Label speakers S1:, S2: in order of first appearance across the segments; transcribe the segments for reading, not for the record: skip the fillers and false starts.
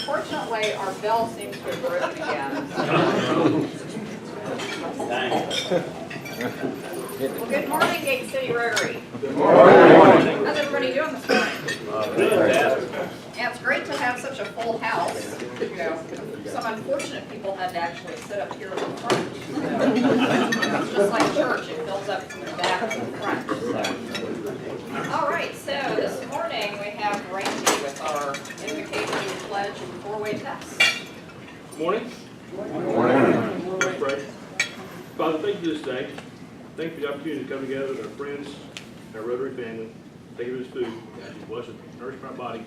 S1: unfortunately, our bell seems to have broken again. Well, good morning, Gate City Rotary.
S2: Good morning.
S1: How's everybody doing this morning? Yeah, it's great to have such a full house. You know, some unfortunate people had to actually sit up here in the front. So, it's just like church, it fills up from the back to the front. So. All right, so this morning we have Randy with our invocation, pledge, and four-way test.
S3: Good morning.
S2: Good morning.
S3: Let's pray. Father, thank you this day. Thank you for the opportunity to come together with our friends, our Rotary family. Thank you for this food. God, you bless it, nourish our body,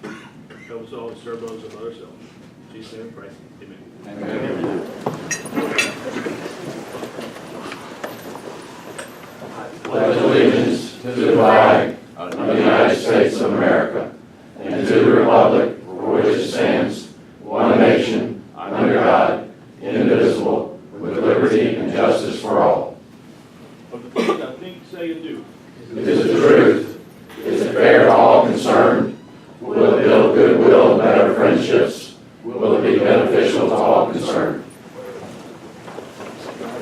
S3: help us all to serve those of ourselves. In Jesus' name we pray. Amen.
S2: Amen. Pledge allegiance to the flag of the United States of America and to the republic for which it stands, one nation, under God, indivisible, with liberty and justice for all.
S3: Of the things I think, say, and do.
S2: It is the truth. Is it fair to all concerned? Will it build goodwill and better friendships? Will it be beneficial to all concerned?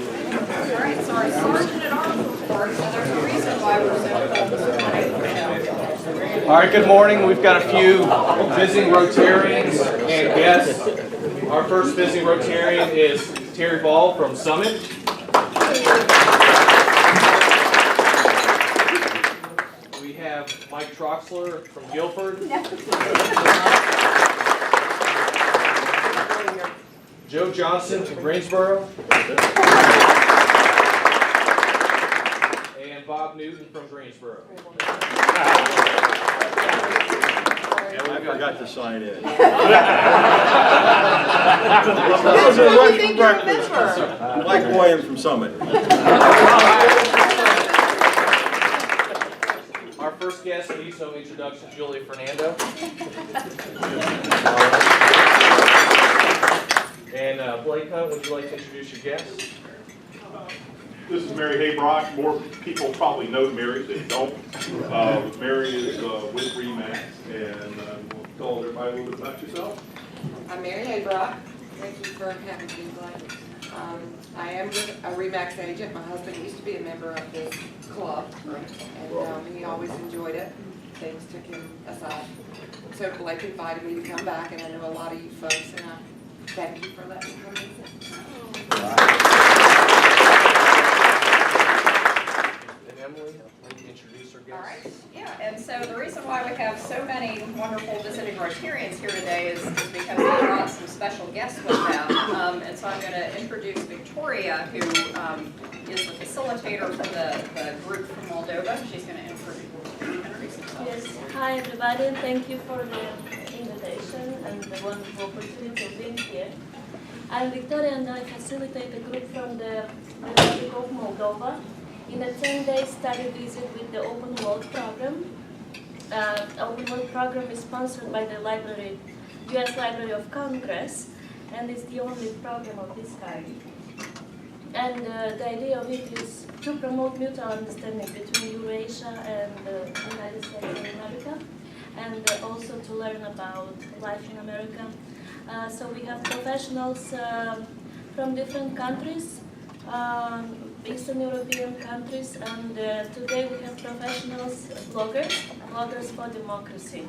S1: All right, so our Sergeant at Arms report, so there's a reason why we're so full this morning.
S4: All right, good morning. We've got a few visiting Rotarians and guests. Our first visiting Rotarian is Terry Ball from Summit. We have Mike Troxler from Guilford. Joe Johnson from Greensboro. And Bob Newton from Greensboro.
S5: I forgot to sign in.
S1: That's what we think you remember.
S5: Mike Williams from Summit.
S4: Our first guest needs no introduction, Julie Fernando. And Blake Hunt, would you like to introduce your guest?
S6: This is Mary Haybrock. More people probably know Mary than don't. Mary is with REMAX, and we'll tell everybody a little bit about yourself.
S7: I'm Mary Haybrock. Thank you for having me, Blake. I am a REMAX agent. My husband used to be a member of this club, and he always enjoyed it. Things took him aside. So Blake invited me to come back, and I know a lot of you folks, and I thank you for letting me come visit.
S4: Emily, I'd like to introduce our guest.
S1: All right, yeah, and so the reason why we have so many wonderful visiting Rotarians here today is because we brought some special guests with them. And so I'm going to introduce Victoria, who is the facilitator for the group from Moldova. She's going to introduce herself.
S8: Yes, hi everybody, and thank you for the invitation and the wonderful opportunity of being here. I'm Victoria, and I facilitate a group from the Republic of Moldova in a 10-day study visit with the Open World program. Open World program is sponsored by the Library, U.S. Library of Congress, and it's the only program of this kind. And the idea of it is to promote mutual understanding between Eurasia and the United States of America, and also to learn about life in America. So we have professionals from different countries, Eastern European countries, and today we have professionals, bloggers for democracy.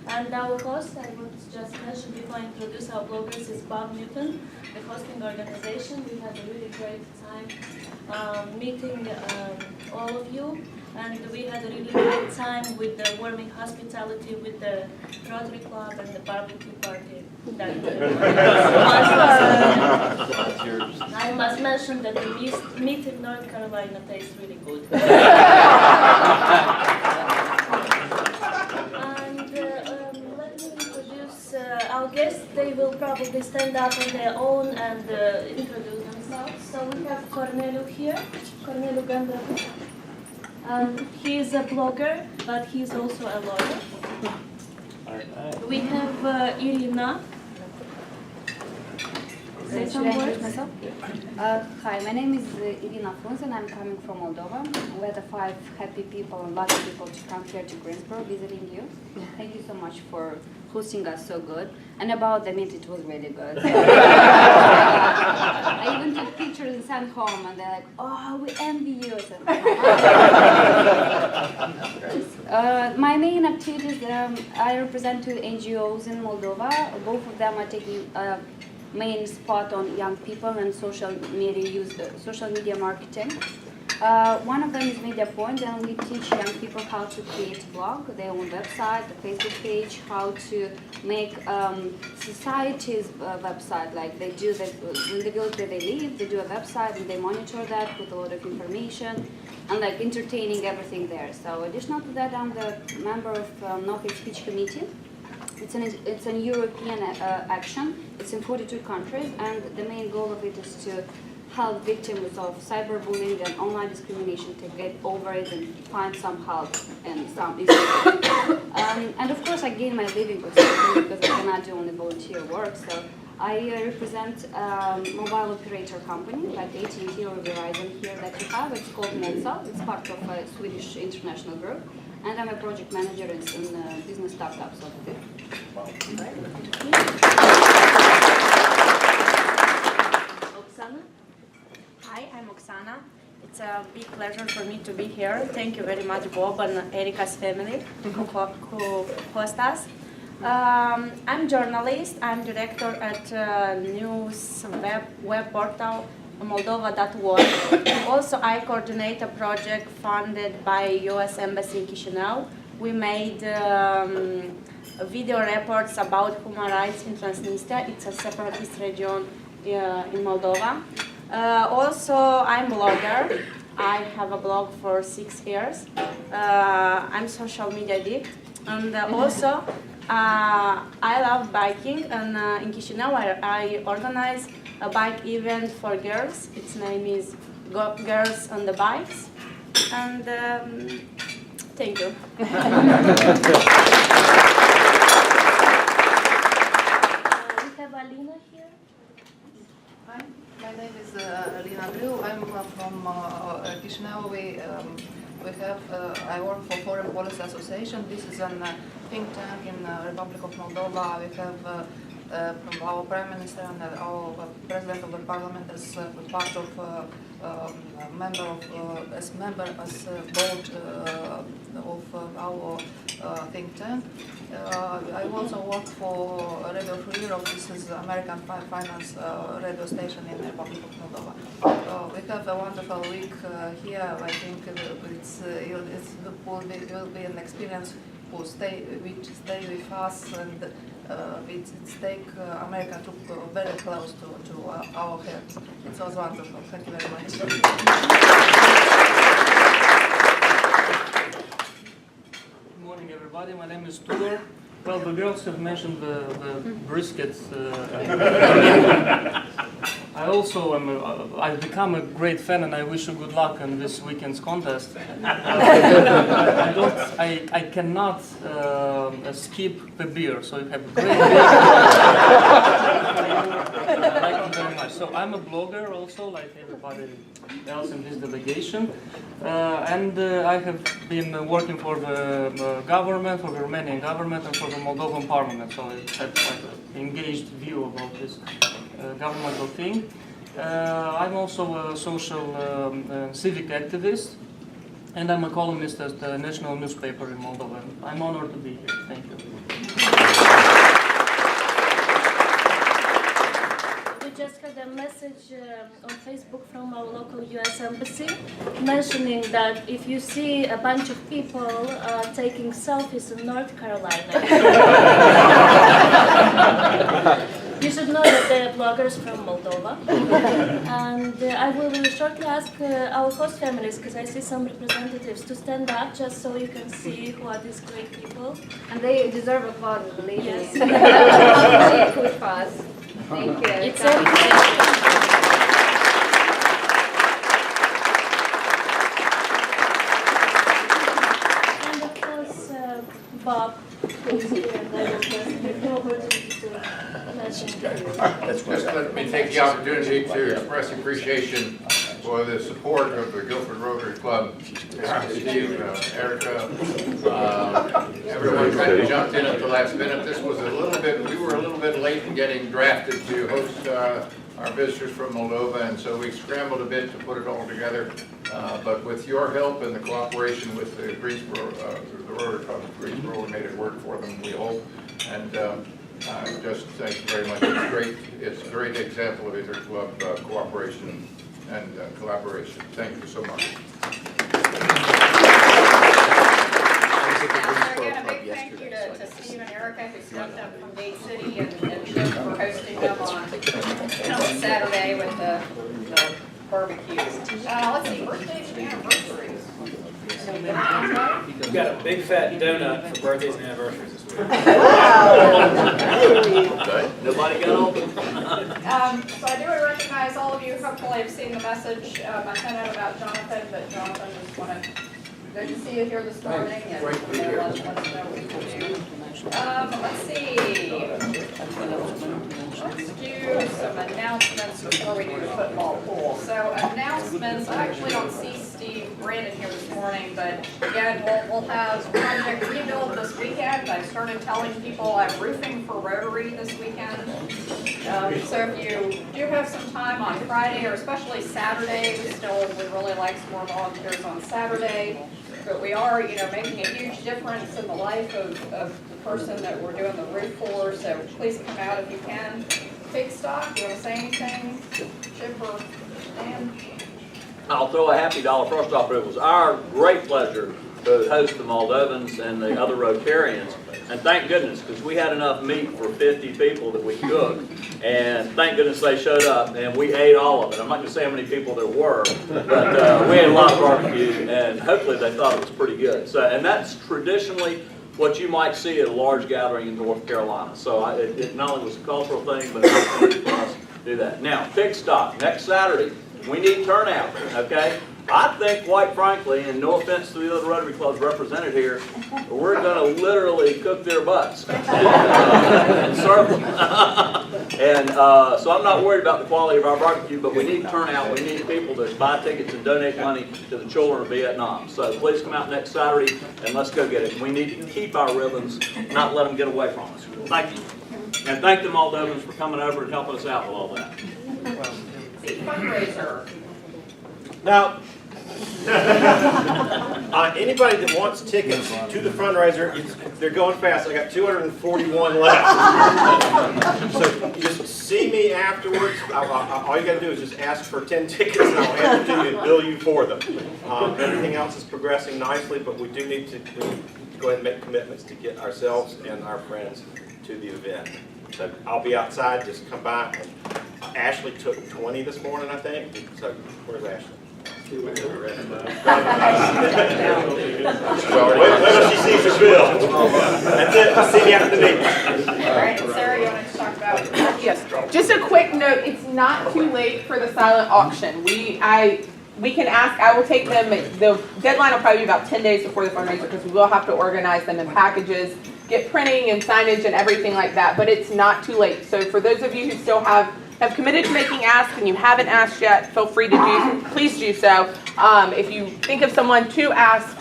S8: And our host, I would just mention before I introduce our bloggers, is Bob Newton, the hosting organization. We had a really great time meeting all of you, and we had a really great time with the warming hospitality with the Rotary Club and the barbecue party. I must mention that the meat in North Carolina tastes really good. Our guests, they will probably stand up on their own and introduce themselves. So we have Corneliu here, Corneliu Ganda. He is a blogger, but he's also a lawyer. We have Irina. Say some words.
S9: Hi, my name is Irina Frunze, and I'm coming from Moldova. We're the 5 happy people and lucky people to come here to Greensboro visiting you. Thank you so much for hosting us so good. And about the meat, it was really good. I even took pictures and sent home, and they're like, "Oh, we envy you." My main activities, I represent 2 NGOs in Moldova. Both of them are taking main spot on young people and social media marketing. One of them is Media Point, and we teach young people how to create a blog, their own website, a Facebook page, how to make society's website. Like they do that in the village where they live, they do a website and they monitor that, put a lot of information, and like entertaining everything there. So additional to that, I'm the member of No Hate Speech Committee. It's an European action. It's in 42 countries, and the main goal of it is to help victims of cyberbullying and online discrimination to get over it and find some help and some and of course, I gain my living with something because I cannot do only volunteer work. So I represent a mobile operator company like AT&T or Verizon here that you have. It's called Netsa. It's part of a Swedish international group. And I'm a project manager in business startups of the
S10: Oksana? Hi, I'm Oksana. It's a big pleasure for me to be here. Thank you very much, Bob and Erika's family who host us. I'm journalist. I'm director at news web portal Moldova.org. Also, I coordinate a project funded by U.S. Embassy in Chisinau. We made video reports about human rights in Transnistria. It's a separatist region in Moldova. Also, I'm a blogger. I have a blog for 6 years. I'm social media addict. And also, I love biking. And in Chisinau, I organize a bike event for girls. Its name is Girls on the Bikes. And thank you.
S8: We have Alina here.
S11: Hi, my name is Alina Grill. I'm from Chisinau. I work for Foreign Policy Association. This is a think tank in the Republic of Moldova. We have from our Prime Minister and our President of the Parliament as part of as board of our think tank. I also work for Radio Free Europe. This is American finance radio station in the Republic of Moldova. We have a wonderful week here. I think it will be an experience which stay with us, and we take America very close to our hearts. It was wonderful. Thank you very much.
S12: Good morning, everybody. My name is Tudor. Well, the girls have mentioned the briskets. I also am. I've become a great fan, and I wish you good luck in this weekend's contest. I cannot skip the beer, so you have a great beer. Thank you very much. So I'm a blogger also, like everybody else in this delegation, and I have been working for the government, for the Romanian government, and for the Moldovan parliament. So I have like an engaged view about this governmental thing. I'm also a social civic activist, and I'm a columnist at the national newspaper in Moldova. I'm honored to be here. Thank you.
S8: We just had a message on Facebook from our local U.S. Embassy mentioning that if you see a bunch of people taking selfies in North Carolina, you should know that they are bloggers from Moldova. And I will shortly ask our host families, because I see some representatives, to stand up just so you can see who are these great people.
S9: And they deserve applause, ladies.
S8: Yes.
S9: Good for us. Thank you.
S8: It's and of course, Bob, who is here, and I will just give you opportunity to mention to you.
S2: Just let me take the opportunity to express appreciation
S13: for the support of the Guilford Rotary Club. Steve, Erica, everyone kind of jumped in at the last minute. This was we were a little bit late in getting drafted to host our visitors from Moldova, and so we scrambled a bit to put it all together. But with your help and the cooperation with the Greensboro, the Rotary Club of Greensboro, we made it work for them, we hope. And just thank you very much. It's great. It's a great example of inter-club cooperation and collaboration. Thank you so much.
S1: Again, a big thank you to Steve and Erica who stepped up from Gate City and Jim for hosting them on Saturday with the barbecues. Let's see, birthdays and anniversaries.
S14: We've got a big fat donut for birthdays and anniversaries this week.
S2: Nobody got open.
S1: So I do recognize all of you. Hopefully have seen the message I sent out about Jonathan, but Jonathan just wanted good to see you here this morning and let us know what you can do. Let's see. Let's do some announcements before we do the football pool. So announcements, I actually don't see Steve Brandon here this morning, but again, we'll have Project Rebuild this weekend. I started telling people I'm roofing for Rotary this weekend. So if you do have some time on Friday or especially Saturday, we would really like some more volunteers on Saturday. But we are, making a huge difference in the life of the person that we're doing the roof for, so please come out if you can. Big Stock, you want to say anything? Chip or Dan?
S2: I'll throw a happy dollar. First off, it was our great pleasure to host the Moldovans and the other Rotarians. And thank goodness, because we had enough meat for 50 people that we cooked. And thank goodness they showed up, and we ate all of it. I'm not going to say how many people there were, but we had a lot of barbecue, and hopefully they thought it was pretty good. So, and that's traditionally what you might see at a large gathering in North Carolina. So it not only was a cultural thing, but an opportunity for us to do that. Now, Pig Stock, next Saturday, we need turnout, okay? I think, quite frankly, and no offense to the other Rotary clubs represented here, we're going to literally cook their butts and serve them. And so I'm not worried about the quality of our barbecue, but we need turnout. We need people to buy tickets and donate money to the children of Vietnam. So please come out next Saturday and let's go get it. We need to keep our ribbons, not let them get away from us. Thank you. And thank the Moldovans for coming over and helping us out with all that.
S1: The fundraiser.
S5: Now, anybody that wants tickets to the fundraiser, they're going fast. I got 241 left. So just see me afterwards. All you got to do is just ask for 10 tickets and I'll hand them to you and bill you for them. Everything else is progressing nicely, but we do need to go ahead and make commitments to get ourselves and our friends to the event. So I'll be outside, just come by. And Ashley took 20 this morning, I think. So where's Ashley? Wait till she sees the bill. That's it. See me after the meeting.
S1: All right, Sarah, you want to talk about?
S15: Yes. Just a quick note. It's not too late for the silent auction. We can ask. I will take them. The deadline will probably be about 10 days before the fundraiser because we will have to organize them in packages, get printing and signage and everything like that. But it's not too late. So for those of you who still have committed to making asks and you haven't asked yet, feel free to please do so. If you think of someone to ask,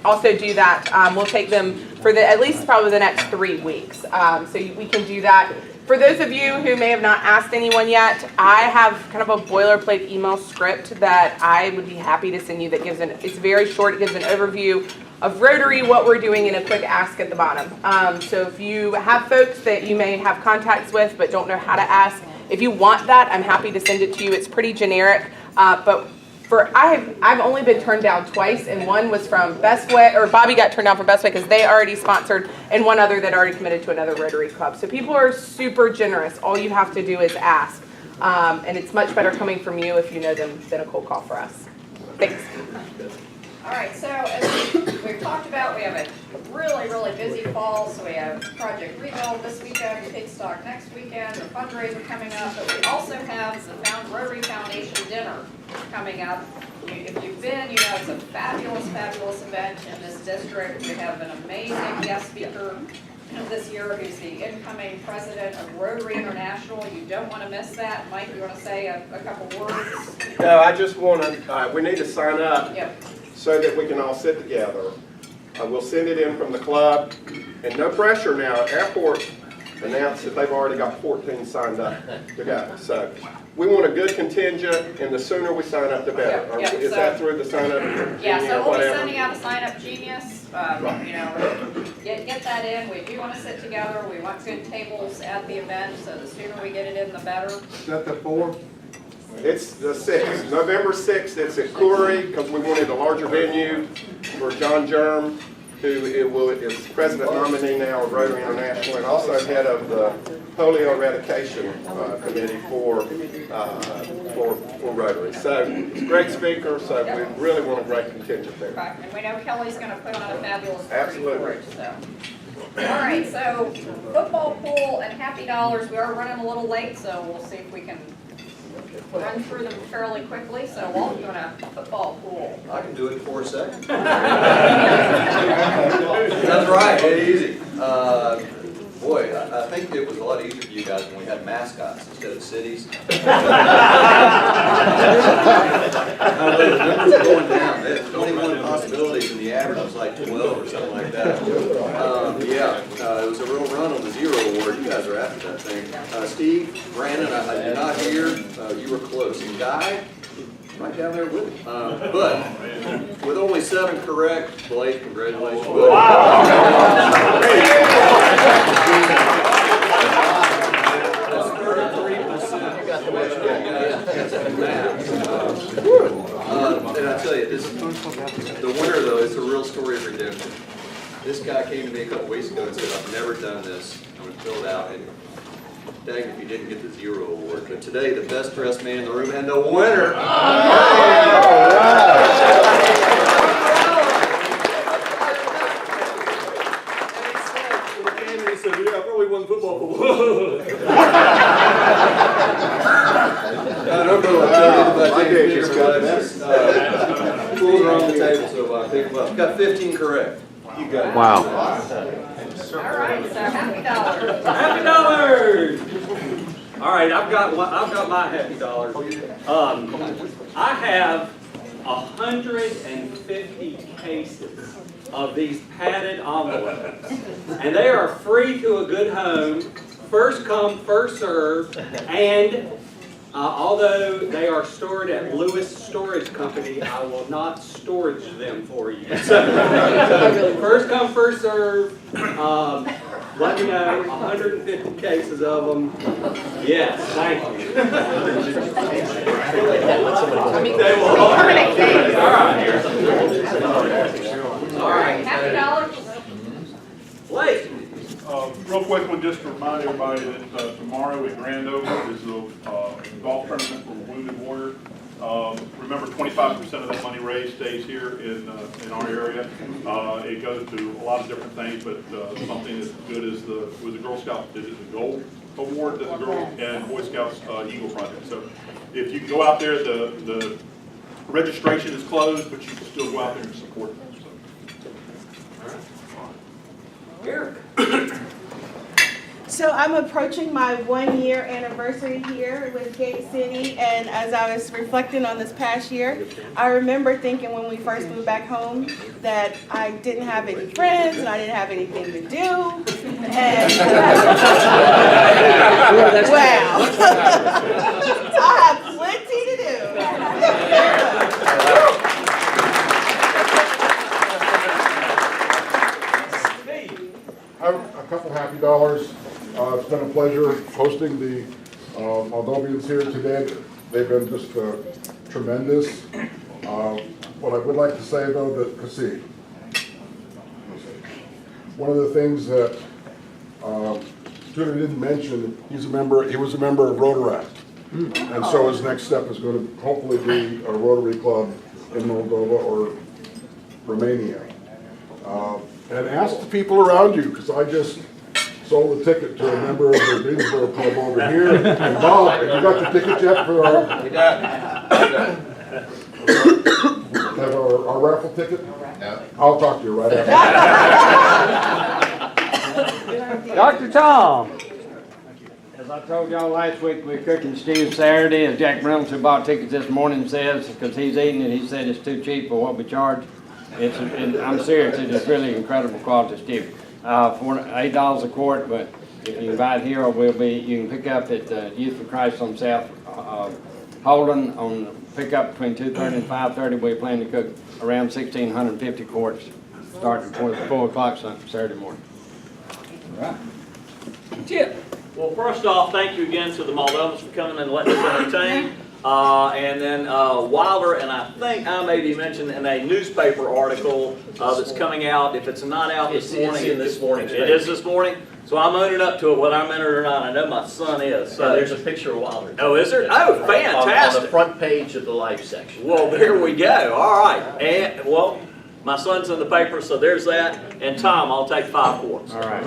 S15: also do that. We'll take them for at least probably the next 3 weeks. So we can do that. For those of you who may have not asked anyone yet, I have kind of a boilerplate email script that I would be happy to send you that gives it's very short, it gives an overview of Rotary, what we're doing, and a quick ask at the bottom. So if you have folks that you may have contacts with but don't know how to ask, if you want that, I'm happy to send it to you. It's pretty generic, but I've only been turned down twice, and one was from Best Way, or Bobby got turned down from Best Way because they already sponsored, and one other that already committed to another Rotary club. So people are super generous. All you have to do is ask, and it's much better coming from you if you know them than a cold call for us. Thanks.
S1: All right, so as we've talked about, we have a really, really busy fall. So we have Project Rebuild this weekend, Pig Stock next weekend, the fundraiser coming up, but we also have the Rotary Foundation dinner coming up. If you've been, you know it's a fabulous, fabulous event in this district. We have an amazing guest speaker this year, who's the incoming president of Rotary International. You don't want to miss that. Mike, you want to say a couple words?
S16: No, I just want to, we need to sign up
S1: Yep.
S16: so that we can all sit together. We'll send it in from the club, and no pressure now. Airport announced that they've already got 14 signed up to go. So we want a good contingent, and the sooner we sign up, the better.
S1: Yep,
S16: Is that through the sign up?
S1: Yeah, so we'll be
S16: whatever?
S1: sending out a sign-up genius. You know, get that in. We do want to sit together. We want good tables at the event, so the sooner we get it in, the better.
S16: Is that the 4th? It's the 6th, November 6th. It's at Coury because we wanted a larger venue for John Germ, who is president nominee now of Rotary International and also head of the polio eradication committee for Rotary. So he's a great speaker, so we really want a great contingent there.
S1: Okay. And we know Kelly's going to put on a fabulous party
S16: Absolutely.
S1: for it. So. All right, so football, pool, and happy dollars. We are running a little late, so we'll see if we can run through them fairly quickly. So Walt, you want a football pool?
S17: I can do it in 4 seconds. That's right, easy. Boy, I think it was a lot easier for you guys when we had mascots instead of cities. The numbers are going down. They had 21 possibilities and the average was like 12 or something like that. It was a real run on the Zero Award. You guys are after that thing. Steve, Brandon, you're not here. You were close. And Guy, right down there with him. But with only 7 correct, Blake, congratulations. Wow. That's 33%. You got the most and I tell you, the winner though, it's a real story of redemption. This guy came to me a couple weeks ago and said, I've never done this. I'm going to fill it out. And dang if you didn't get the Zero Award. But today, the best dressed man in the room and the winner. He said, yeah, I probably won the football pool. I don't know what to tell you about James Bigger, but pools are on the table, so pick them up. Got 15 correct. You got it.
S1: Wow. All right, so happy dollars.
S18: Happy dollars. All right, I've got my happy dollars. I have 150 cases of these padded envelopes, and they are free to a good home, first come, first served, and although they are stored at Lewis Storage Company, I will not storage them for you. So first come, first served. Let me know, 150 cases of them. Yes, thank you. They will all all right.
S1: Happy dollars.
S18: Blake.
S6: Real quick one, just to remind everybody that tomorrow at Grand Oaks is a golf tournament for Wounded Warrior. Remember, 25% of that money raised stays here in our area. It goes to a lot of different things, but something as good as the Girl Scouts did it, the Gold Award that the Girl and Boy Scouts Eagle Project. So if you can go out there, the registration is closed, but you can still go out there and support them.
S18: Eric.
S19: So I'm approaching my 1-year anniversary here with Gate City, and as I was reflecting on this past year, I remember thinking when we first moved back home that I didn't have any friends and I didn't have anything to do. And wow, I have plenty to do.
S20: A couple happy dollars. It's been a pleasure hosting the Moldovians here today. They've been just tremendous. What I would like to say though, that one of the things that Tudor didn't mention, he was a member of Rotary. And so his next step is going to hopefully be a Rotary club in Moldova or Romania. And ask the people around you, because I just sold a ticket to a member of the Greensboro Club over here. And Bob, have you got the ticket yet for our raffle ticket?
S13: No.
S20: I'll talk to you right after.
S18: Dr. Tom.
S21: As I told y'all last week, we're cooking stew Saturday, as Jack Reynolds, who bought tickets this morning, says, because he's eating it, he said it's too cheap for what we charge. And I'm serious, it's really incredible quality stew. For $8 a quart, but if you invite here, you can pick up at Youth for Christ on South Holden, pick up between 2:30 and 5:30. We plan to cook around 1,650 quarts, starting before 4 o'clock Saturday morning.
S18: All right. Chip.
S22: Well, first off, thank you again to the Moldovans for coming and letting us entertain. And then Wilder, and I think I may be mentioned in a newspaper article that's coming out. If it's not out this morning,
S5: It's in this morning's
S22: it is this morning. So I'm owning up to it, whether I'm in it or not. I know my son is. So
S5: there's a picture of Wilder.
S22: Oh, is there? Oh, fantastic!
S5: On the front page of the Life section.
S22: Well, there we go. All right, and well, my son's in the paper, so there's that. And Tom, I'll take 5 quarts.
S21: All right.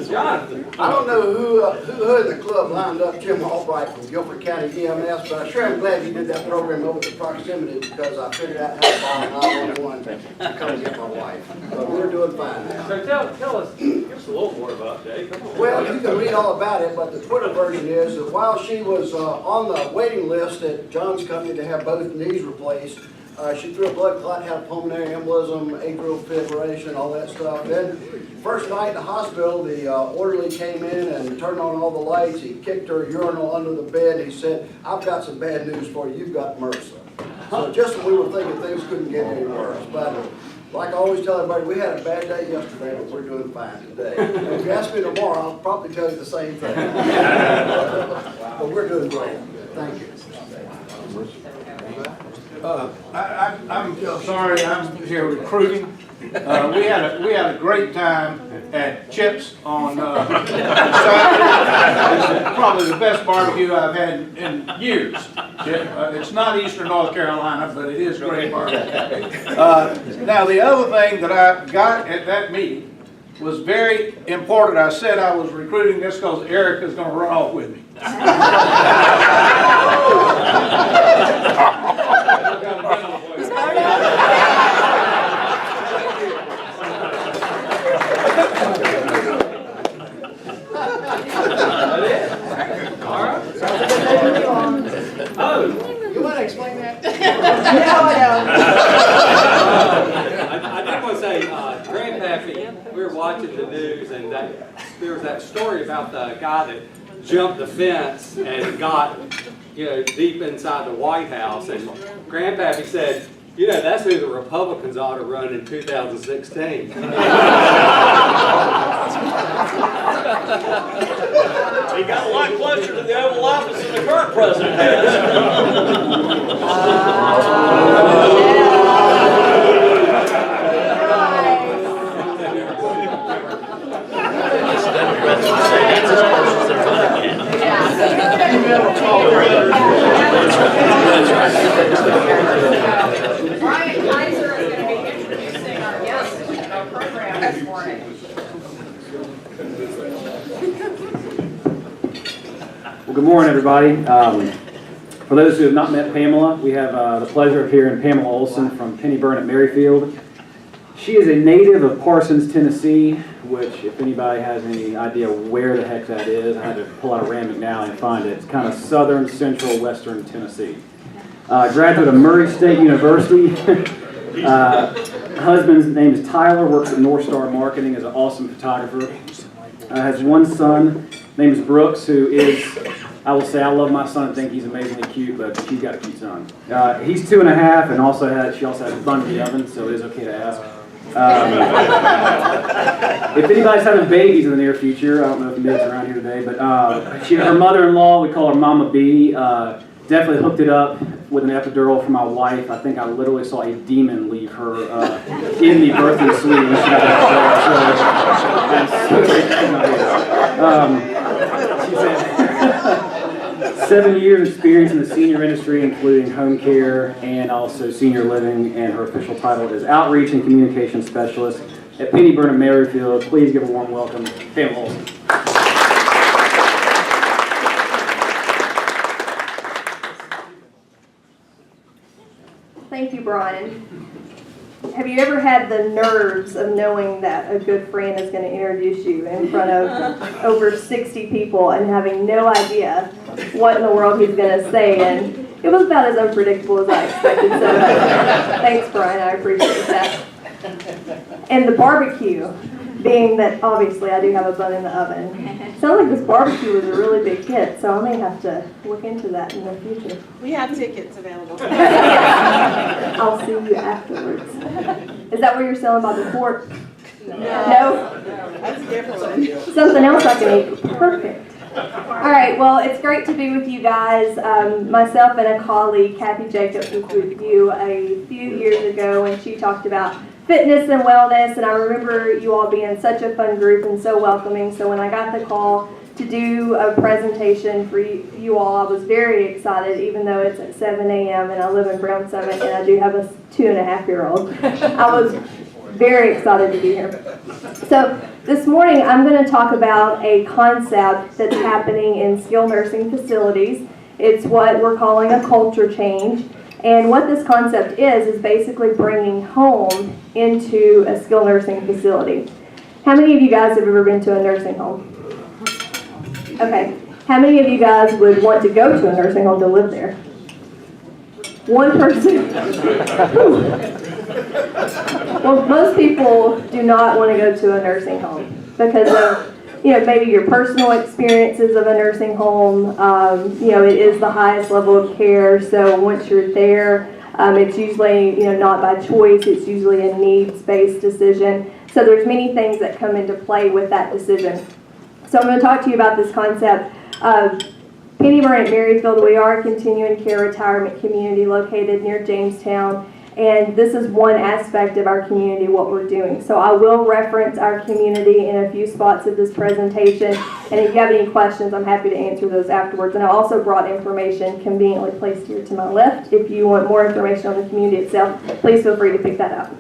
S22: Jonathan.
S23: I don't know who in the club lined up Jim Albright from Guilford County EMS, but I sure am glad he did that program over the proximity because I figured out how to call 911 to come and get my wife. But we're doing fine now.
S22: So tell us, give us a little more about that. Come on.
S23: Well, you can read all about it, but the Twitter version is that while she was on the waiting list at John's company to have both knees replaced, she threw a blood clot, had a pulmonary embolism, atrial fibrillation, all that stuff. Then, first night in the hospital, the orderly came in and turned on all the lights. He kicked her urinal under the bed. He said, "I've got some bad news for you. You've got MRSA." So just when we were thinking things couldn't get any worse. But like I always tell everybody, we had a bad day yesterday, but we're doing fine today. If you ask me tomorrow, I'll probably tell you the same thing. But we're doing great. Thank you.
S24: I'm sorry, I'm here recruiting. We had a great time at Chips on Saturday. It's probably the best barbecue I've had in years. It's not Eastern North Carolina, but it is great barbecue. Now, the other thing that I got at that meeting was very important. I said I was recruiting this because Erica's going to run off with me.
S23: You want to explain that?
S19: No, I don't.
S18: I did want to say, Grandpappy, we were watching the news, and there was that story about the guy that jumped the fence and got, deep inside the White House. And Grandpappy said, that's who the Republicans ought to run in 2016.
S22: He got a lot closer to the Oval Office than the current president has.
S1: Brian Kaiser is going to be introducing our guests to our program this morning.
S25: Well, good morning, everybody. For those who have not met Pamela, we have the pleasure of hearing Pamela Olson from Pennybyrn at Maryfield. She is a native of Parsons, Tennessee, which, if anybody has any idea where the heck that is, I had to pull out a Rand McNally and find it. It's kind of southern, central, western Tennessee. Graduate of Murray State University. Husband's name is Tyler, works at North Star Marketing, is an awesome photographer. Has one son, name is Brooks, who is, I will say I love my son and think he's amazingly cute, but she's got a cute son. He's 2.5 and she also has a bun in the oven, so it is okay to ask. If anybody's having babies in the near future, I don't know if Mid's around here today, but her mother-in-law, we call her Mama B, definitely hooked it up with an epidural for my wife. I think I literally saw a demon leave her in the birthing suite when she got that. She said 7 years experience in the senior industry, including home care and also senior living, and her official title is Outreach and Communication Specialist at Pennybyrn at Maryfield. Please give a warm welcome, Pamela Olson.
S26: Thank you, Brian.
S3: have you ever had the nerves of knowing that a good friend is going to introduce you in front of over 60 people and having no idea what in the world he's going to say? And it was about as unpredictable as I expected. So thanks, Brian. I appreciate that. And the barbecue, being that obviously I do have a bun in the oven. Sounds like this barbecue was a really big hit, so I may have to look into that in the future.
S19: We have tickets available.
S3: I'll see you afterwards. Is that where you're selling by the port? No?
S19: That's a different one.
S3: Something else I can eat. Perfect. All right, well, it's great to be with you guys. Myself and a colleague, Kathy Jacobs, was with you a few years ago, and she talked about fitness and wellness, and I remember you all being such a fun group and so welcoming. So when I got the call to do a presentation for you all, I was very excited, even though it's at 7 a.m. and I live in Brown Summit and I do have a 2.5-year-old. I was very excited to be here. So this morning I'm going to talk about a concept that's happening in skilled nursing facilities. It's what we're calling a culture change. And what this concept is basically bringing home into a skilled nursing facility. How many of you guys have ever been to a nursing home? Okay. How many of you guys would want to go to a nursing home to live there? One person. Well, most people do not want to go to a nursing home because of, maybe your personal experiences of a nursing home. It is the highest level of care, so once you're there, it's usually, not by choice, it's usually a needs-based decision. So there's many things that come into play with that decision. So I'm going to talk to you about this concept. Pennybyrn at Maryfield, we are a continuing care retirement community located near Jamestown. And this is one aspect of our community, what we're doing. So I will reference our community in a few spots of this presentation. And if you have any questions, I'm happy to answer those afterwards. And I also brought information conveniently placed here to my left. If you want more information on the community itself, please feel free to pick that up.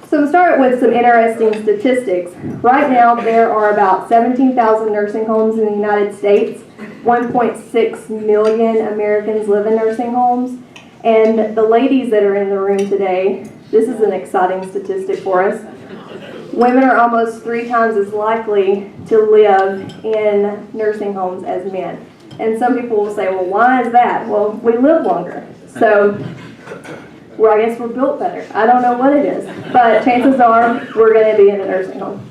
S3: So to start with some interesting statistics. Right now, there are about 17,000 nursing homes in the United States. 1.6 million Americans live in nursing homes. And the ladies that are in the room today, this is an exciting statistic for us. Women are almost 3 times as likely to live in nursing homes as men. And some people will say, well, why is that? Well, we live longer. So, I guess we're built better. I don't know what it is. But chances are we're going to be in a nursing home.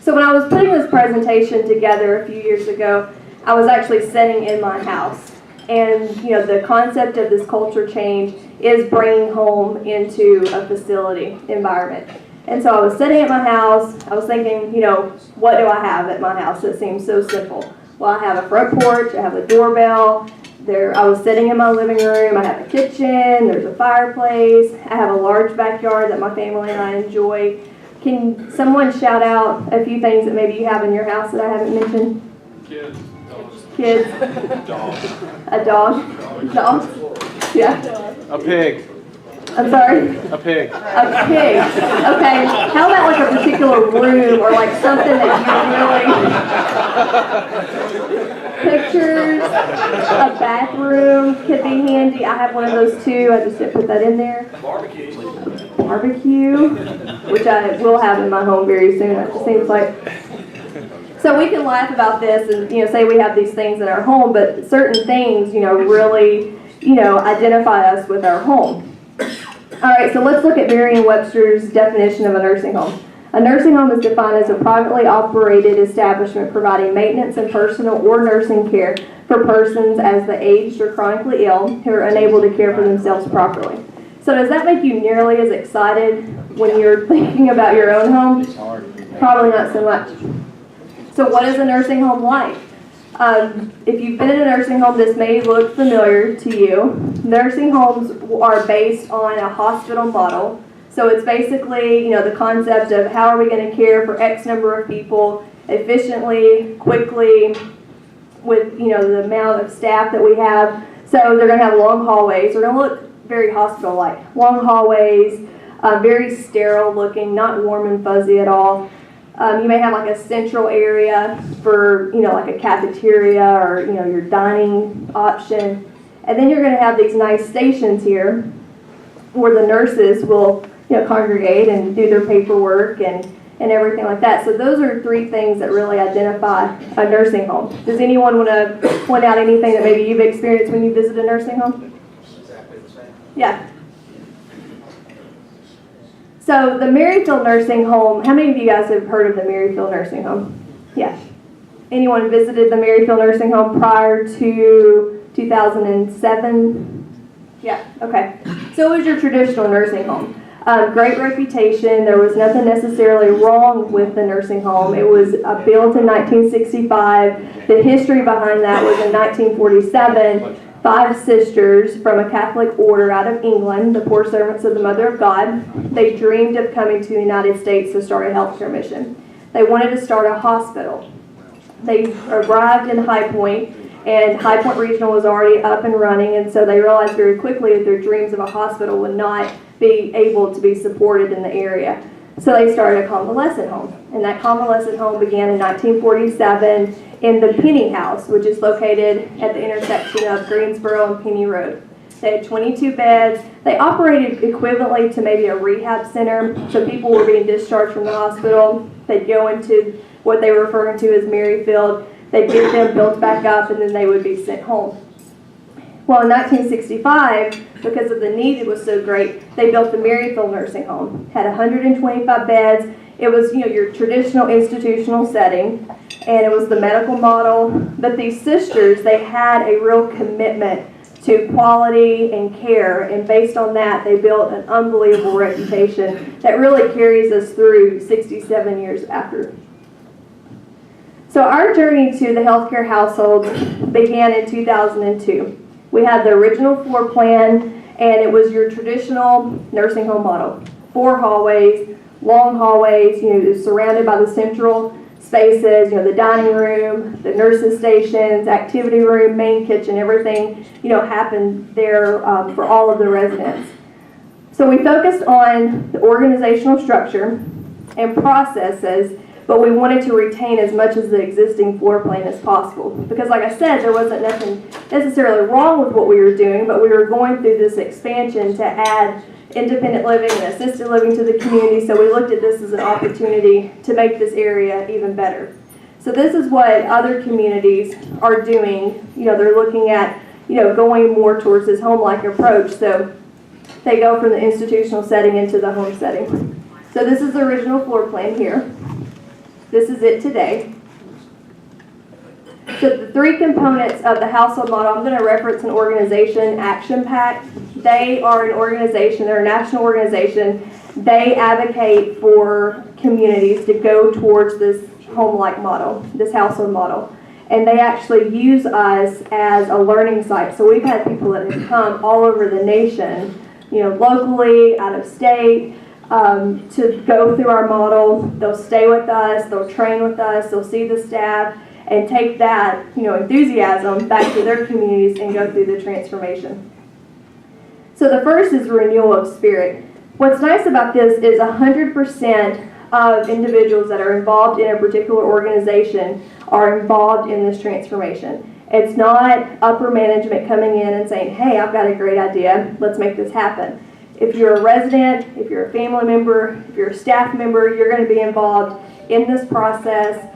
S3: So when I was putting this presentation together a few years ago, I was actually sitting in my house. And, the concept of this culture change is bringing home into a facility environment. And so I was sitting at my house. I was thinking, what do I have at my house that seems so simple? Well, I have a front porch. I have a doorbell. I was sitting in my living room. I have a kitchen. There's a fireplace. I have a large backyard that my family and I enjoy. Can someone shout out a few things that maybe you have in your house that I haven't mentioned? Kids. A dog. Dogs. Yeah.
S21: A pig.
S3: I'm sorry?
S21: A pig.
S3: A pig. Okay. How about like a particular room or like something that you really... Pictures, a bathroom could be handy. I have one of those too. I just didn't put that in there. Barbecue, which I will have in my home very soon, it seems like. So we can laugh about this and, say we have these things in our home, but certain things, really, identify us with our home. All right, so let's look at Merriam-Webster's definition of a nursing home. A nursing home is defined as a privately operated establishment providing maintenance and personal or nursing care for persons as the aged or chronically ill who are unable to care for themselves properly. So does that make you nearly as excited when you're thinking about your own home? Probably not so much. So what is a nursing home like? If you've been in a nursing home, this may look familiar to you. Nursing homes are based on a hospital model. So it's basically, the concept of how are we going to care for X number of people efficiently, quickly, with, the amount of staff that we have. So they're going to have long hallways. They're going to look very hospital-like. Long hallways, very sterile looking, not warm and fuzzy at all. You may have like a central area for, like a cafeteria or, your dining option. And then you're going to have these nice stations here where the nurses will, congregate and do their paperwork and everything like that. So those are 3 things that really identify a nursing home. Does anyone want to point out anything that maybe you've experienced when you visit a nursing home?
S24: Exactly the same.
S3: Yeah. So the Maryfield nursing home, how many of you guys have heard of the Maryfield nursing home? Yeah. Anyone visited the Maryfield nursing home prior to 2007? Yeah, okay. So it was your traditional nursing home. Great reputation. There was nothing necessarily wrong with the nursing home. It was built in 1965. The history behind that was in 1947. 5 sisters from a Catholic order out of England, the Poor Servants of the Mother of God, they dreamed of coming to the United States to start a healthcare mission. They wanted to start a hospital. They arrived in High Point, and High Point Regional was already up and running, and so they realized very quickly that their dreams of a hospital would not be able to be supported in the area. So they started a convalescent home, and that convalescent home began in 1947 in the Penny House, which is located at the intersection of Greensboro and Penny Road. They had 22 beds. They operated equivalently to maybe a rehab center, so people were being discharged from the hospital. They'd go into what they were referring to as Maryfield. They'd get them built back up, and then they would be sent home. Well, in 1965, because of the need was so great, they built the Maryfield nursing home. Had 125 beds. It was, your traditional institutional setting, and it was the medical model. But these sisters, they had a real commitment to quality and care, and based on that, they built an unbelievable reputation that really carries us through 67 years after. So our journey to the healthcare household began in 2002. We had the original floor plan, and it was your traditional nursing home model. 4 hallways, long hallways, surrounded by the central spaces, the dining room, the nurses' stations, activity room, main kitchen, everything, happened there for all of the residents. So we focused on the organizational structure and processes, but we wanted to retain as much as the existing floor plan as possible. Because like I said, there wasn't nothing necessarily wrong with what we were doing, but we were going through this expansion to add independent living and assisted living to the community, so we looked at this as an opportunity to make this area even better. So this is what other communities are doing. They're looking at, going more towards this home-like approach. So they go from the institutional setting into the home setting. So this is the original floor plan here. This is it today. So the 3 components of the household model, I'm going to reference an organization, Action Pact. They are an organization, they're a national organization. They advocate for communities to go towards this home-like model, this household model. And they actually use us as a learning site. So we've had people that have come all over the nation, locally, out of state, to go through our model. They'll stay with us, they'll train with us, they'll see the staff, and take that, enthusiasm back to their communities and go through the transformation. So the first is renewal of spirit. What's nice about this is 100% of individuals that are involved in a particular organization are involved in this transformation. It's not upper management coming in and saying, hey, I've got a great idea, let's make this happen. If you're a resident, if you're a family member, if you're a staff member, you're going to be involved in this process.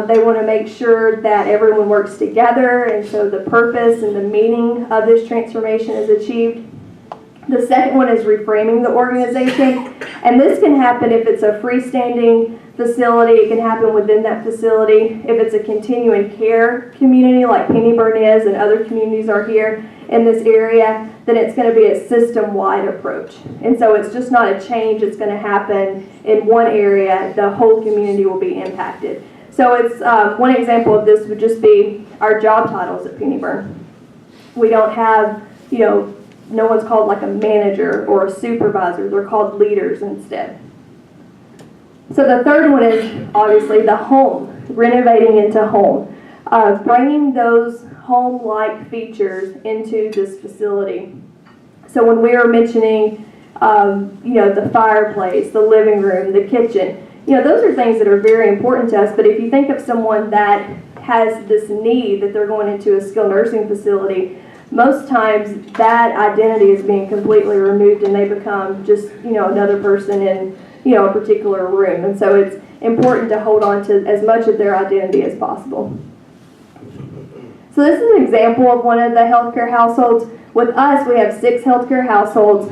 S3: They want to make sure that everyone works together, and so the purpose and the meaning of this transformation is achieved. The second one is reframing the organization, and this can happen if it's a freestanding facility. It can happen within that facility. If it's a continuing care community like Pennybyrn is and other communities are here in this area, then it's going to be a system-wide approach. And so it's just not a change that's going to happen in one area. The whole community will be impacted. So it's one example of this would just be our job titles at Pennybyrn. We don't have, no one's called like a manager or a supervisor. They're called leaders instead. So the third one is obviously the home, renovating into home, bringing those home-like features into this facility. So when we were mentioning, the fireplace, the living room, the kitchen, those are things that are very important to us. But if you think of someone that has this need that they're going into a skilled nursing facility, most times that identity is being completely removed and they become just, another person in, a particular room. And so it's important to hold on to as much of their identity as possible. So this is an example of one of the healthcare households. With us, we have 6 healthcare households.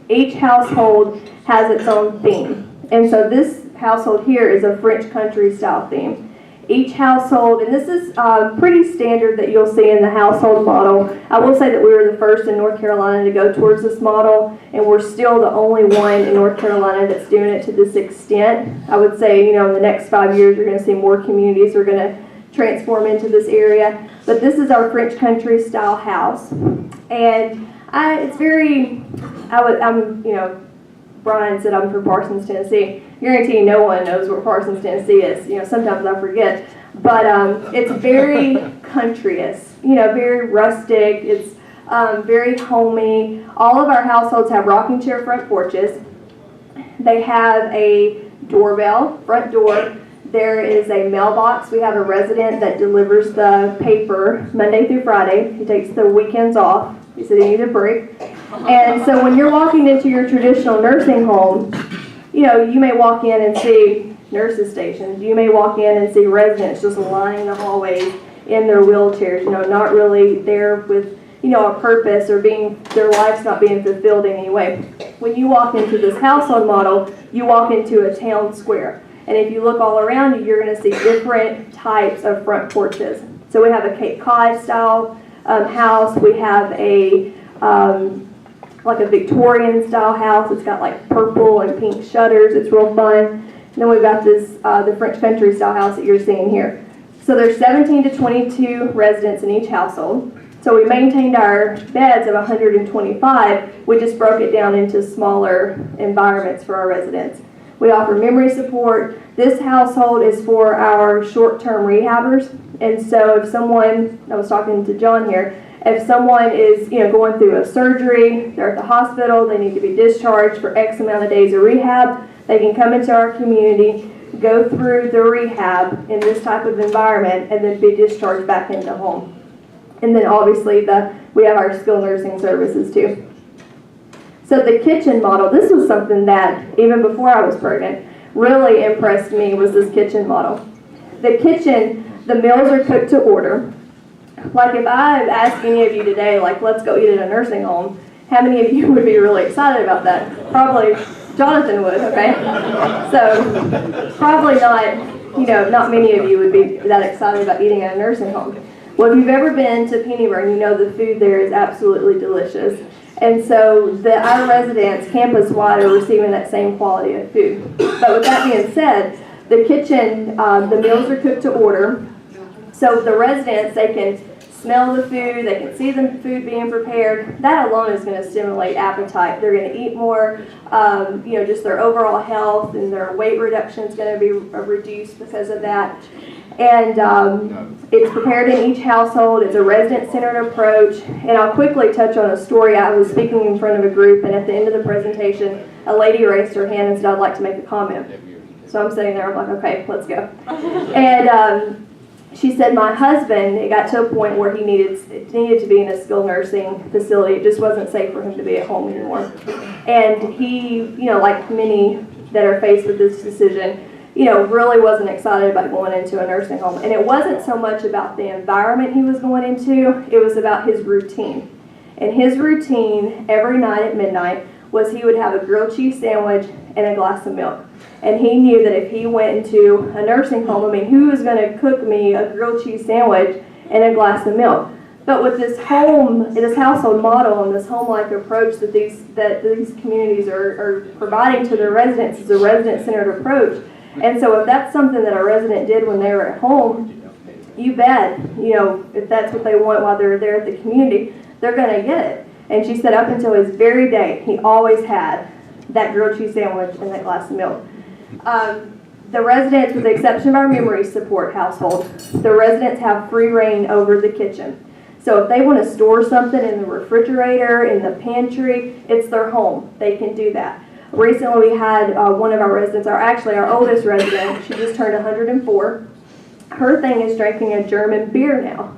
S3: Each household has its own theme. And so this household here is a French country style theme. Each household, and this is pretty standard that you'll see in the household model. I will say that we were the first in North Carolina to go towards this model, and we're still the only one in North Carolina that's doing it to this extent. I would say, in the next 5 years, you're going to see more communities are going to transform into this area. But this is our French country style house, and it's very, Brian said I'm from Parsons, Tennessee. Guarantee no one knows where Parsons, Tennessee is. Sometimes I forget, but it's very countryish. Very rustic. It's very homey. All of our households have rocking chair front porches. They have a doorbell, front door. There is a mailbox. We have a resident that delivers the paper Monday through Friday. He takes the weekends off. He said he needed a break. And so when you're walking into your traditional nursing home, you may walk in and see nurses stations. You may walk in and see residents just lining the hallways in their wheelchairs, not really there with, a purpose or their life's not being fulfilled in any way. When you walk into this household model, you walk into a town square. And if you look all around you, you're going to see different types of front porches. So we have a Cape Cod style house. We have a like a Victorian style house. It's got like purple and pink shutters. It's real fun. And then we've got this the French country style house that you're seeing here. So there's 17 to 22 residents in each household. So we maintained our beds of 125. We just broke it down into smaller environments for our residents. We offer memory support. This household is for our short-term rehabbers. And so if someone, I was talking to John here, if someone is going through a surgery, they're at the hospital, they need to be discharged for X amount of days of rehab, they can come into our community, go through the rehab in this type of environment, and then be discharged back into home. And then obviously we have our skilled nursing services too. So the kitchen model, this was something that, even before I was pregnant, really impressed me, was this kitchen model. The kitchen, the meals are cooked to order. Like if I asked any of you today, let's go eat at a nursing home, how many of you would be really excited about that? Probably Jonathan would, okay? So probably not many of you would be that excited about eating at a nursing home. Well, if you've ever been to Pennybyrn, you know the food there is absolutely delicious. And so our residents campus-wide are receiving that same quality of food. But with that being said, the kitchen, the meals are cooked to order. So the residents, they can smell the food, they can see the food being prepared. That alone is going to stimulate appetite. They're going to eat more, just their overall health and their weight reduction is going to be reduced because of that. And it's prepared in each household. It's a resident-centered approach. And I'll quickly touch on a story. I was speaking in front of a group, and at the end of the presentation, a lady raised her hand and said, "I'd like to make a comment." So I'm sitting there, I'm like, okay, let's go. And she said, my husband, it got to a point where he needed to be in a skilled nursing facility. It just wasn't safe for him to be at home anymore. And he, like many that are faced with this decision, really wasn't excited about going into a nursing home. And it wasn't so much about the environment he was going into, it was about his routine. And his routine every night at midnight was he would have a grilled cheese sandwich and a glass of milk. And he knew that if he went into a nursing home, who was going to cook me a grilled cheese sandwich and a glass of milk? But with this household model and this home-like approach that these communities are providing to their residents, is a resident-centered approach. And so if that's something that a resident did when they were at home, you bet, if that's what they want while they're there at the community, they're going to get it. And she said up until his very day, he always had that grilled cheese sandwich and that glass of milk. The residents, with the exception of our memory support household, the residents have free reign over the kitchen. So if they want to store something in the refrigerator, in the pantry, it's their home. They can do that. Recently we had one of our residents, our oldest resident, she just turned 104. Her thing is drinking a German beer now.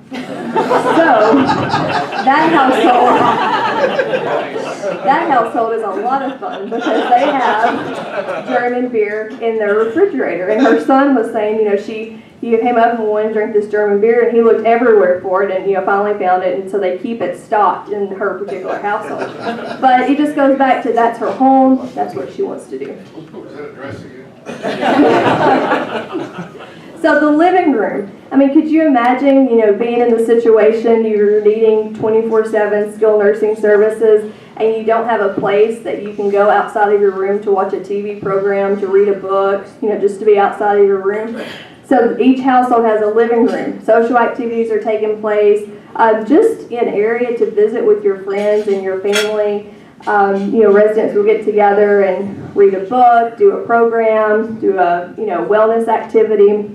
S3: that household is a lot of fun because they have German beer in their refrigerator. And her son was saying, you came up and wanted to drink this German beer, and he looked everywhere for it, and finally found it, and so they keep it stocked in her particular household. But it just goes back to that's her home, that's what she wants to do.
S13: Was that address again?
S3: So the living room, could you imagine, being in the situation you're needing 24/7 skilled nursing services, and you don't have a place that you can go outside of your room to watch a TV program, to read a book, just to be outside of your room? So each household has a living room. Social activities are taking place, just an area to visit with your friends and your family. Residents will get together and read a book, do a program, do a wellness activity.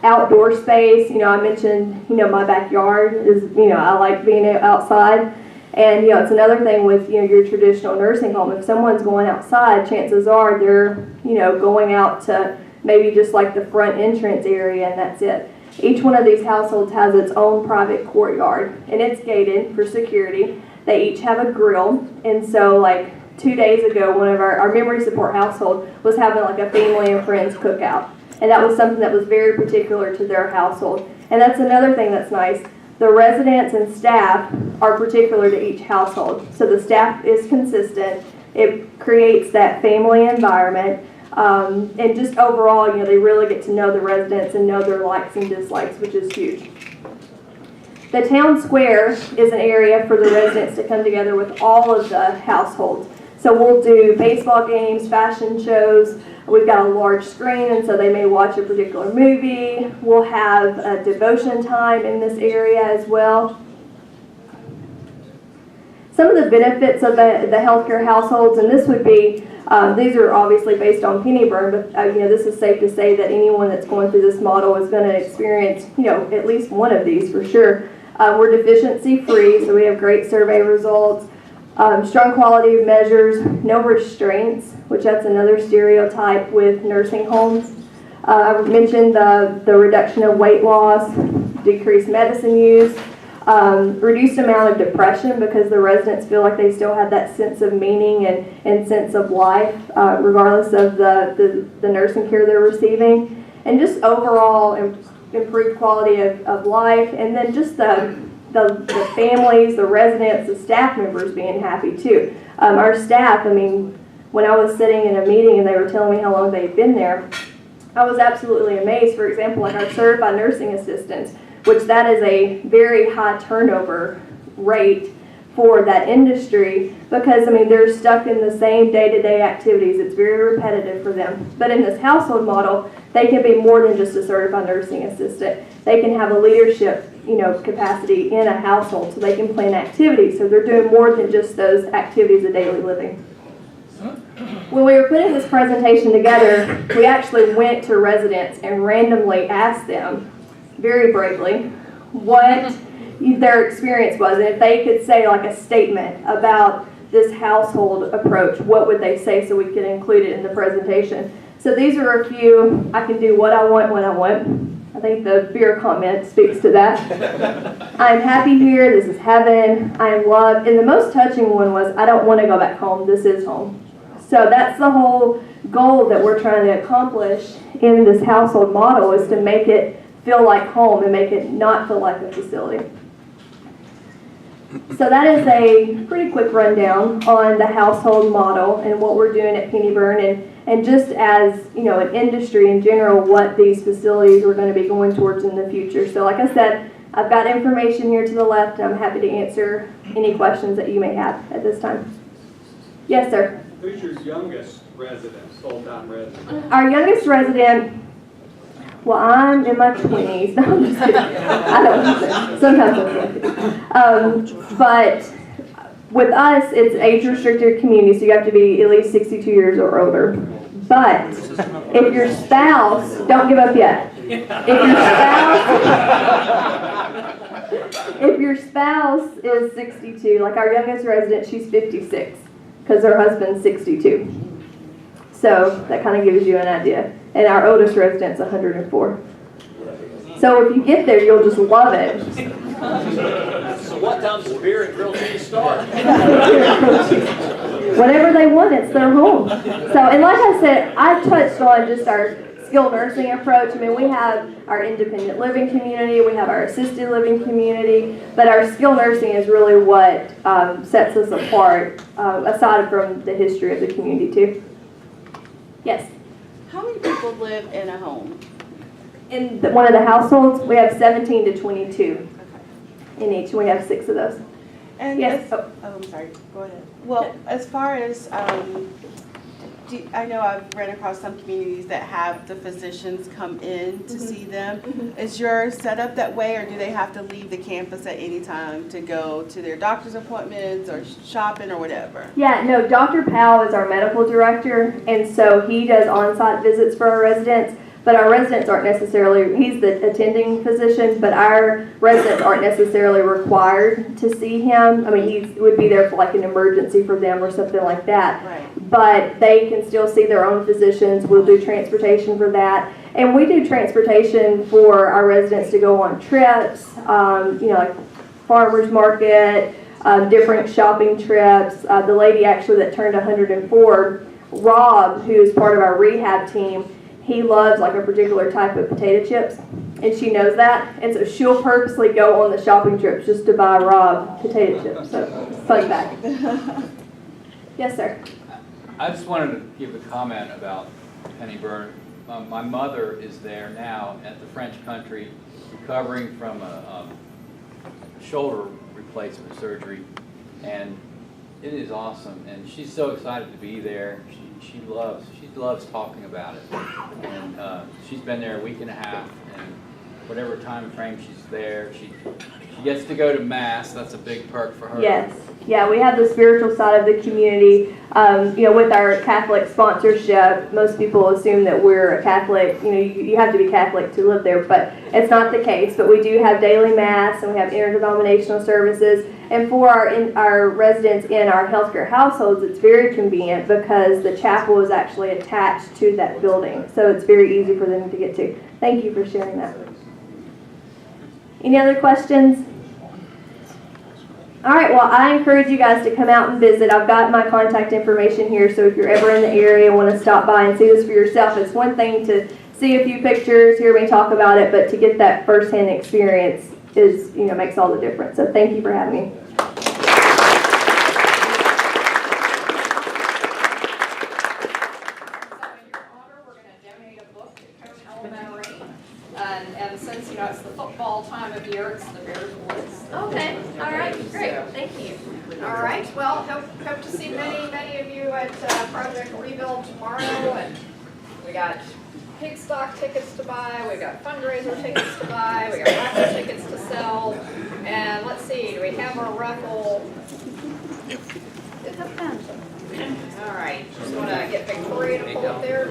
S3: Outdoor space, I mentioned, my backyard is, I like being outside. And, it's another thing with, your traditional nursing home. If someone's going outside, chances are they're, going out to maybe just like the front entrance area, and that's it. Each one of these households has its own private courtyard, and it's gated for security. They each have a grill, and so like 2 days ago, one of our memory support household was having like a family and friends cookout. And that was something that was very particular to their household. And that's another thing that's nice. The residents and staff are particular to each household. So the staff is consistent. It creates that family environment. And just overall, they really get to know the residents and know their likes and dislikes, which is huge. The town square is an area for the residents to come together with all of the households. So we'll do baseball games, fashion shows. We've got a large screen, and so they may watch a particular movie. We'll have a devotion time in this area as well. Some of the benefits of the healthcare households, and this would be, these are obviously based on Pennybyrn, but this is safe to say that anyone that's going through this model is going to experience, at least one of these for sure. We're deficiency free, so we have great survey results. Strong quality of measures, no restraints, which that's another stereotype with nursing homes. I mentioned the reduction of weight loss, decreased medicine use, reduced amount of depression because the residents feel like they still have that sense of meaning and sense of life, regardless of the nursing care they're receiving, and just overall improved quality of life, and then just the families, the residents, the staff members being happy too. Our staff, when I was sitting in a meeting and they were telling me how long they'd been there, I was absolutely amazed. For example, like our certified nursing assistants, which that is a very high turnover rate for that industry because, they're stuck in the same day-to-day activities. It's very repetitive for them. But in this household model, they can be more than just a certified nursing assistant. They can have a leadership, capacity in a household, so they can plan activities. So they're doing more than just those activities of daily living. When we were putting this presentation together, we actually went to residents and randomly asked them, very bravely, what their experience was, and if they could say like a statement about this household approach, what would they say so we could include it in the presentation. So these are a few. I can do what I want when I want. I think the beer comment speaks to that. I'm happy here. This is heaven. I am loved. And the most touching one was, I don't want to go back home. This is home. So that's the whole goal that we're trying to accomplish in this household model, is to make it feel like home and make it not feel like a facility. So that is a pretty quick rundown on the household model and what we're doing at Pennybyrn, and just as an industry in general, what these facilities are going to be going towards in the future. So like I said, I've got information here to the left, and I'm happy to answer any questions that you may have at this time. Yes, sir.
S18: Who's your youngest resident, full-time resident?
S3: Our youngest resident, well, I'm in my 20s. No, I'm just kidding. I don't know. Sometimes I'm kidding. But with us, it's age-restricted community, so you have to be at least 62 years or older. But if your spouse, don't give up yet. If your spouse is 62, like our youngest resident, she's 56, because her husband's 62. So that kind of gives you an idea. And our oldest resident's 104. So if you get there, you'll just love it.
S22: So what time does the beer and grilled cheese start?
S3: Whatever they want, it's their home. So, and like I said, I touched on just our skilled nursing approach. I mean, we have our independent living community, we have our assisted living community, but our skilled nursing is really what sets us apart, aside from the history of the community too. Yes?
S19: How many people live in a home?
S3: In one of the households, we have 17 to 22 in each. We have 6 of those.
S19: And
S3: yes.
S19: I'm sorry. Go ahead. Well, as far as I know, I've ran across some communities that have the physicians come in to see them. Is yours set up that way, or do they have to leave the campus at any time to go to their doctor's appointments or shopping or whatever?
S3: Yeah, no, Dr. Powell is our medical director, and so he does on-site visits for our residents. But our residents aren't necessarily, he's the attending physician, but our residents aren't necessarily required to see him. I mean, he would be there for like an emergency for them or something like that.
S19: Right.
S3: But they can still see their own physicians. We'll do transportation for that. And we do transportation for our residents to go on trips, like farmer's market, different shopping trips. The lady actually that turned 104, Rob, who is part of our rehab team, he loves like a particular type of potato chips, and she knows that, and so she'll purposely go on the shopping trips just to buy Rob potato chips. So, fun fact. Yes, sir.
S4: I just wanted to give a comment about Pennybyrn. My mother is there now at the French country, recovering from a shoulder replacement surgery, and it is awesome, and she's so excited to be there. She loves talking about it, and she's been there a week and a half, and whatever time frame she's there, she gets to go to mass. That's a big perk for her.
S3: Yes, yeah, we have the spiritual side of the community. With our Catholic sponsorship, most people assume that we're a Catholic. You have to be Catholic to live there, but it's not the case. But we do have daily mass, and we have interdenominational services. And for our residents in our healthcare households, it's very convenient because the chapel is actually attached to that building, so it's very easy for them to get to. Thank you for sharing that. Any other questions? All right, well, I encourage you guys to come out and visit. I've got my contact information here, so if you're ever in the area and want to stop by and see this for yourself, it's one thing to see a few pictures, hear me talk about it, but to get that firsthand experience is, makes all the difference. So thank you for having me.
S1: And since, it's the football time of year, it's the Bears Boys.
S7: Okay, all right, great, thank you.
S1: All right, well, hope to see many of you at Project Rebuild tomorrow. And we got pig stock tickets to buy, we got fundraiser tickets to buy, we got raffle tickets to sell. And let's see, do we have our raffle? All right, just want to get Victoria to pull up there.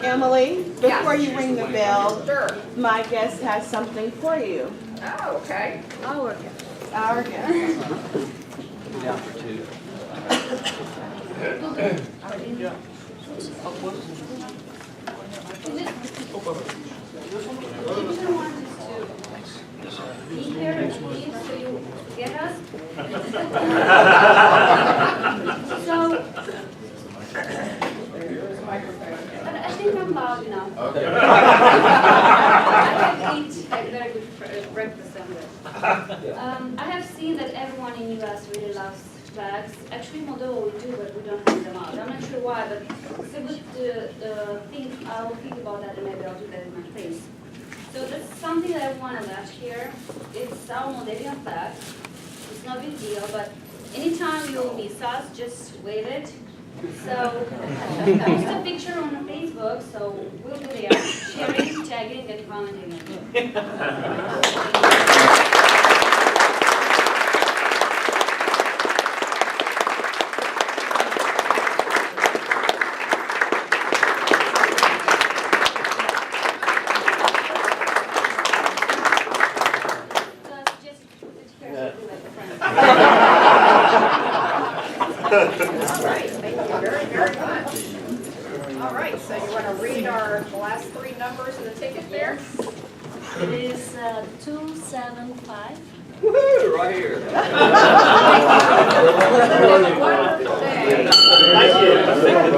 S19: Emily, before
S1: Yes.
S19: you ring the bell,
S1: Sure.
S19: my guest has something for you.
S1: Oh, okay.
S19: Our guest. Our guest.
S4: Down for 2.
S9: Be here and leave so you get us. So, but I think I'm loud enough.
S13: Okay.
S9: I have eat a very good breakfast somewhere. I have seen that everyone in U.S. really loves flags. Actually, in Moldova we do, but we don't have them out. I'm not sure why, but it's a good thing. I will think about that and maybe I'll do that in my face. So that's something that I want to left here. It's our Moldavian flag. It's no big deal, but anytime you will miss us, just wave it. So post a picture on Facebook, so we'll be there sharing, tagging, and commenting.
S1: All right, thank you very much. All right, so you want to read the last 3 numbers of the ticket there?
S7: It is 275.
S22: Woo-hoo, right here.
S1: Wonderful day.
S5: Thank you.